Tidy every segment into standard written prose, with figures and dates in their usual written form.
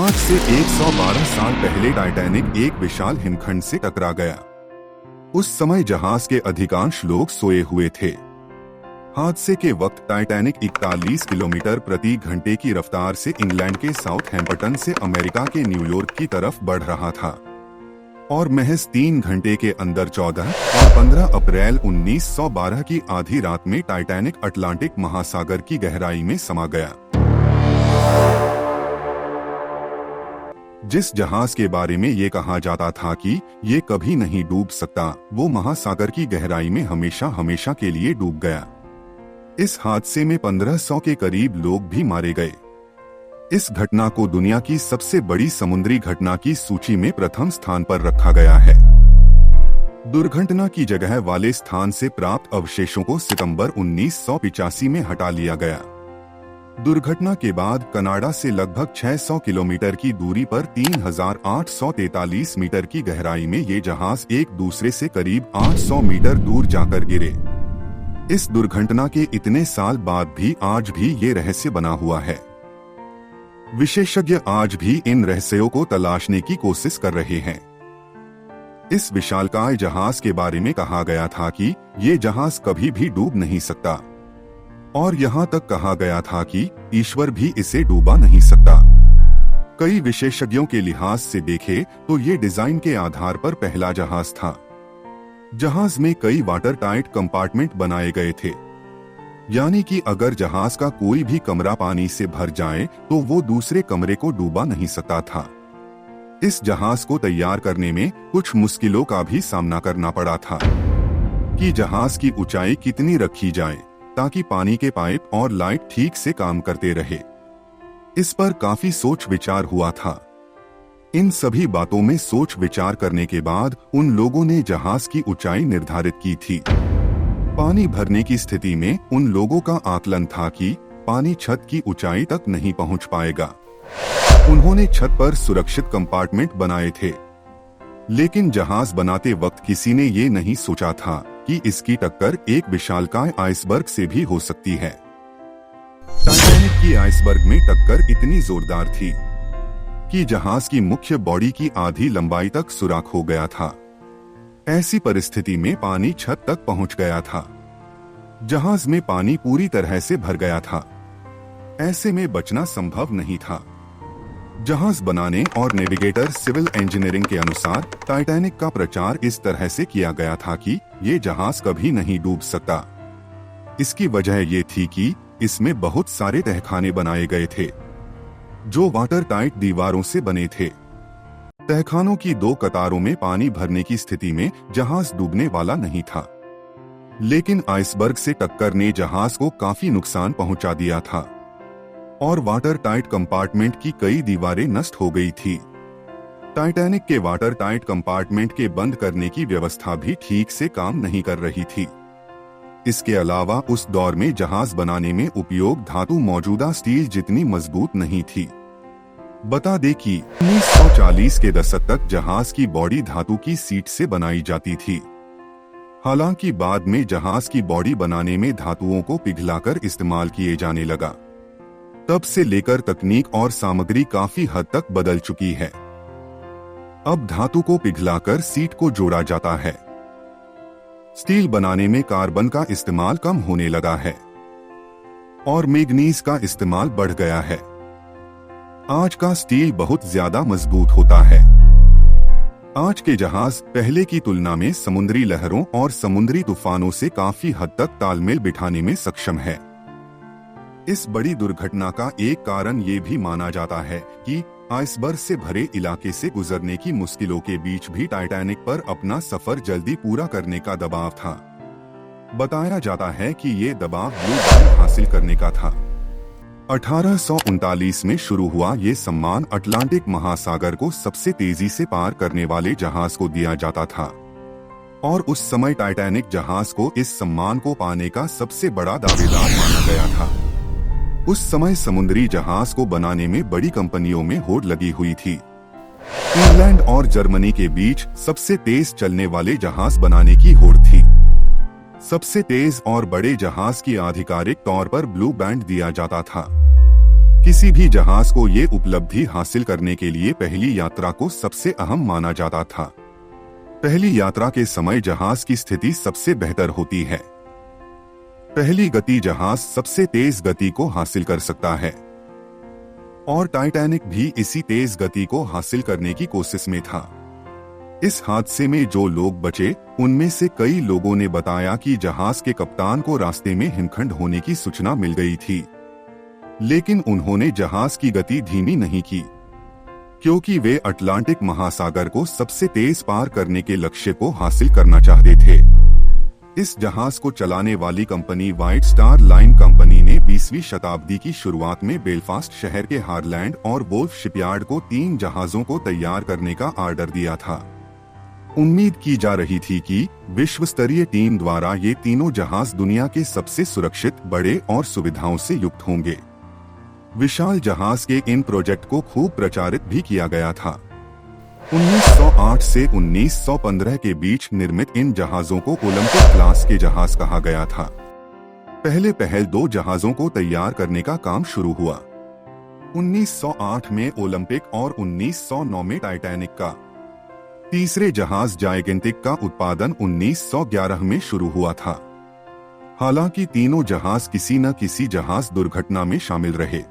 आज से 112 साल पहले टाइटैनिक एक विशाल हिमखंड से टकरा गया। उस समय जहाज के अधिकांश लोग सोए हुए थे। हादसे के वक्त टाइटैनिक 41 किलोमीटर प्रति घंटे की रफ्तार से इंग्लैंड के साउथहैम्पटन से अमेरिका के न्यूयॉर्क की तरफ बढ़ रहा था और महज 3 घंटे के अंदर 14 और 15 अप्रैल 1912 की आधी रात में टाइटैनिक अटलांटिक महासागर की गहराई में समा गया। जिस जहाज के बारे में ये कहा जाता था कि ये कभी नहीं डूब सकता, वो महासागर की गहराई में हमेशा हमेशा के लिए डूब गया। इस हादसे में 1500 के करीब लोग भी मारे गए। इस घटना को दुनिया की सबसे बड़ी समुद्री घटना की सूची में प्रथम स्थान पर रखा गया है। दुर्घटना की जगह वाले स्थान से प्राप्त अवशेषों को सितंबर 1985 में हटा लिया गया। दुर्घटना के बाद कनाडा से लगभग 600 किलोमीटर की दूरी पर 3843 मीटर की गहराई में ये जहाज एक दूसरे से करीब 800 मीटर दूर जाकर गिरे। इस दुर्घटना के इतने साल बाद भी आज भी ये रहस्य बना हुआ है। विशेषज्ञ आज भी इन रहस्यों को तलाशने की कोशिश कर रहे हैं। इस विशालकाय जहाज के बारे में कहा गया था कि ये जहाज कभी भी डूब नहीं सकता और यहाँ तक कहा गया था कि ईश्वर भी इसे डूबा नहीं सकता। कई विशेषज्ञों के लिहाज से देखे तो ये डिजाइन के आधार पर पहला जहाज था। जहाज में कई वाटर टाइट कंपार्टमेंट बनाए गए थे, यानी कि अगर जहाज का कोई भी कमरा पानी से भर जाए तो वो दूसरे कमरे को डूबा नहीं सकता था। इस जहाज को तैयार करने में कुछ मुश्किलों का भी सामना करना पड़ा था कि जहाज की ऊंचाई कितनी रखी जाए ताकि पानी के पाइप और लाइट ठीक से काम करते रहे। इस पर काफी सोच विचार हुआ था। इन सभी बातों में सोच विचार करने के बाद उन लोगों ने जहाज की ऊंचाई निर्धारित की थी। पानी भरने की स्थिति में उन लोगों का आकलन था कि पानी छत की ऊंचाई तक नहीं पहुंच पाएगा। उन्होंने छत पर सुरक्षित कंपार्टमेंट बनाए थे, लेकिन जहाज बनाते वक्त किसी ने ये नहीं सोचा था कि इसकी टक्कर एक विशालकाय आइसबर्ग से भी हो सकती है। टाइटैनिक की आइसबर्ग में टक्कर इतनी जोरदार थी कि जहाज की मुख्य बॉडी की आधी लंबाई तक सुराख हो गया था। ऐसी परिस्थिति में पानी छत तक पहुंच गया था। जहाज में पानी पूरी तरह से भर गया था। ऐसे में बचना संभव नहीं था। जहाज बनाने और नेविगेटर सिविल इंजीनियरिंग के अनुसार टाइटैनिक का प्रचार इस तरह से किया गया था कि ये जहाज कभी नहीं डूब सकता। इसकी वजह ये थी कि इसमें बहुत सारे तहखाने बनाए गए थे जो वाटर टाइट दीवारों से बने थे। तहखानों की 2 कतारों में पानी भरने की स्थिति में जहाज डूबने वाला नहीं था, लेकिन आइसबर्ग से टक्कर ने जहाज को काफी नुकसान पहुंचा दिया था और वाटर टाइट कंपार्टमेंट की कई दीवारें नष्ट हो गई थी। टाइटैनिक के वाटर टाइट कंपार्टमेंट के बंद करने की व्यवस्था भी ठीक से काम नहीं कर रही थी। इसके अलावा उस दौर में जहाज बनाने में उपयोग धातु मौजूदा स्टील जितनी मजबूत नहीं थी। बता दें कि 1940 के दशक तक जहाज की बॉडी धातु की सीट से बनाई जाती थी। हालांकि बाद में जहाज की बॉडी बनाने में धातुओं को पिघलाकर इस्तेमाल किए जाने लगा। तब से लेकर तकनीक और सामग्री काफी हद तक बदल चुकी है। अब धातु को पिघलाकर सीट को जोड़ा जाता है। स्टील बनाने में कार्बन का इस्तेमाल कम होने लगा है और मैग्नीज का इस्तेमाल बढ़ गया है। आज का स्टील बहुत ज्यादा मजबूत होता है। आज के जहाज पहले की तुलना में समुद्री लहरों और समुद्री तूफानों से काफी हद तक तालमेल बिठाने में सक्षम है। इस बड़ी दुर्घटना का एक कारण ये भी माना जाता है कि आइसबर्ग से भरे इलाके से गुजरने की मुश्किलों के बीच भी टाइटैनिक पर अपना सफर जल्दी पूरा करने का दबाव था। बताया जाता है कि ये दबाव ब्लू बैंड हासिल करने का था। 1839 में शुरू हुआ ये सम्मान अटलांटिक महासागर को सबसे तेजी से पार करने वाले जहाज को दिया जाता था और उस समय टाइटैनिक जहाज को इस सम्मान को पाने का सबसे बड़ा दावेदार माना गया था। उस समय समुद्री जहाज को बनाने में बड़ी कंपनियों में होड़ लगी हुई थी। इंग्लैंड और जर्मनी के बीच सबसे तेज चलने वाले जहाज बनाने की होड़ थी। सबसे तेज और बड़े जहाज की आधिकारिक तौर पर ब्लू बैंड दिया जाता था। किसी भी जहाज को ये उपलब्धि हासिल करने के लिए पहली यात्रा को सबसे अहम माना जाता था। पहली यात्रा के समय जहाज की स्थिति सबसे बेहतर होती है। पहली गति जहाज सबसे तेज गति को हासिल कर सकता है और टाइटैनिक भी इसी तेज गति को हासिल करने की कोशिश में था। इस हादसे में जो लोग बचे उनमें से कई लोगों ने बताया कि जहाज के कप्तान को रास्ते में हिमखंड होने की सूचना मिल गई थी, लेकिन उन्होंने जहाज की गति धीमी नहीं की क्योंकि वे अटलांटिक महासागर को सबसे तेज पार करने के लक्ष्य को हासिल करना चाहते थे। इस जहाज को चलाने वाली company white star line company ने 20वीं शताब्दी की शुरुआत में बेलफास्ट शहर के हारलैंड और वोल्फ शिपयार्ड को 3 जहाजों को तैयार करने का ऑर्डर दिया था। उम्मीद की जा रही थी कि विश्व स्तरीय टीम द्वारा ये तीनों जहाज दुनिया के सबसे सुरक्षित, बड़े और सुविधाओं से युक्त होंगे। विशाल जहाज के इन प्रोजेक्ट को खूब प्रचारित भी किया गया था। 1908 से 1915 के बीच निर्मित इन जहाजों को ओलंपिक क्लास के जहाज कहा गया था। पहले 2 जहाजों को तैयार करने का काम शुरू हुआ। 1908 में ओलंपिक और 1909 में टाइटैनिक का तीसरे जहाज जायगेंटिक का उत्पादन 1911 में शुरू हुआ था। हालांकि तीनों जहाज किसी न किसी जहाज दुर्घटना में शामिल रहे।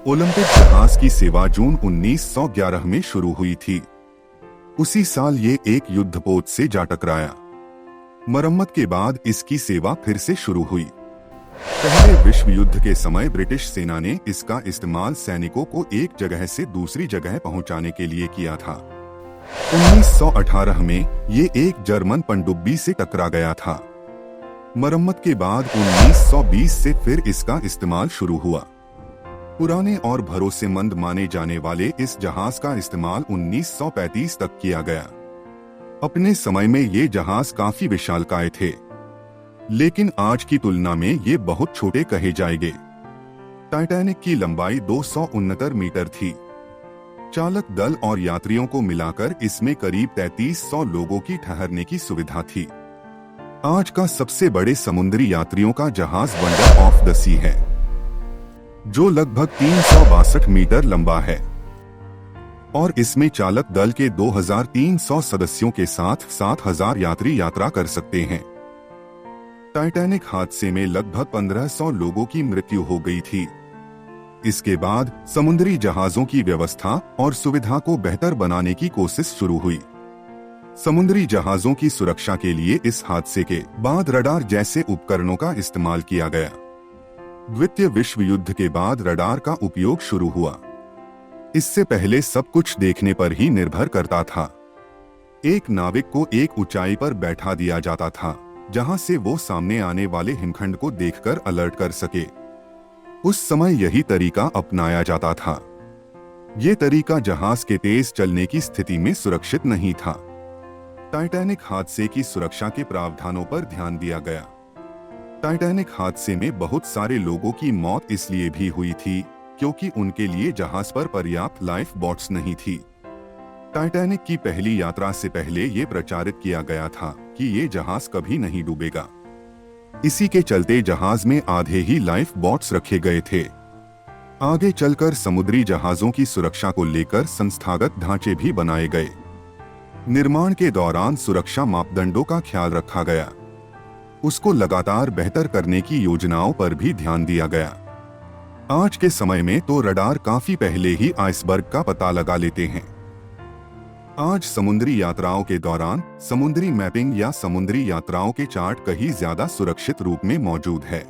ओलंपिक जहाज की सेवा जून 1911 में शुरू हुई थी। उसी साल ये एक युद्धपोत से जा टकराया। मरम्मत के बाद इसकी सेवा फिर से शुरू हुई। पहले विश्व युद्ध के समय ब्रिटिश सेना ने इसका इस्तेमाल सैनिकों को एक जगह से दूसरी जगह पहुंचाने के लिए किया था। 1918 में ये एक जर्मन पनडुब्बी से टकरा गया था। मरम्मत के बाद 1920 से फिर इसका इस्तेमाल शुरू हुआ। पुराने और भरोसेमंद माने जाने वाले इस जहाज का इस्तेमाल 1935 तक किया गया। अपने समय में ये जहाज काफी विशालकाय थे, लेकिन आज की तुलना में ये बहुत छोटे कहे जाएंगे। टाइटैनिक की लंबाई 269 मीटर थी। चालक दल और यात्रियों को मिलाकर इसमें करीब 3300 लोगों की ठहरने की सुविधा थी। आज का सबसे बड़े समुद्री यात्रियों का जहाज वंडर ऑफ द सी है, जो लगभग 362 मीटर लंबा है और इसमें चालक दल के 2300 सदस्यों के साथ 7000 यात्री यात्रा कर सकते हैं। टाइटैनिक हादसे में लगभग 1500 लोगों की मृत्यु हो गई थी। इसके बाद समुद्री जहाजों की व्यवस्था और सुविधा को बेहतर बनाने की कोशिश शुरू हुई। समुद्री जहाजों की सुरक्षा के लिए इस हादसे के बाद रडार जैसे उपकरणों का इस्तेमाल किया गया। द्वितीय विश्व युद्ध के बाद रडार का उपयोग शुरू हुआ। इससे पहले सब कुछ देखने पर ही निर्भर करता था। एक नाविक को एक ऊंचाई पर बैठा दिया जाता था, जहां से वो सामने आने वाले हिमखंड को देखकर अलर्ट कर सके। उस समय यही तरीका अपनाया जाता था। ये तरीका जहाज के तेज चलने की स्थिति में सुरक्षित नहीं था। टाइटैनिक हादसे की सुरक्षा के प्रावधानों पर ध्यान दिया गया। टाइटैनिक हादसे में बहुत सारे लोगों की मौत इसलिए भी हुई थी क्योंकि उनके लिए जहाज पर पर्याप्त लाइफ बोट्स नहीं थी। टाइटैनिक की पहली यात्रा से पहले ये प्रचारित किया गया था कि ये जहाज कभी नहीं डूबेगा। इसी के चलते जहाज में आधे ही लाइफ बोट्स रखे गए थे। आगे चलकर समुद्री जहाजों की सुरक्षा को लेकर संस्थागत ढांचे भी बनाए गए। निर्माण के दौरान सुरक्षा मापदंडों का ख्याल रखा गया। उसको लगातार बेहतर करने की योजनाओं पर भी ध्यान दिया गया। आज के समय में तो रडार काफी पहले ही आइसबर्ग का पता लगा लेते हैं। आज समुद्री यात्राओं के दौरान समुद्री मैपिंग या समुद्री यात्राओं के चार्ट कहीं ज्यादा सुरक्षित रूप में मौजूद है।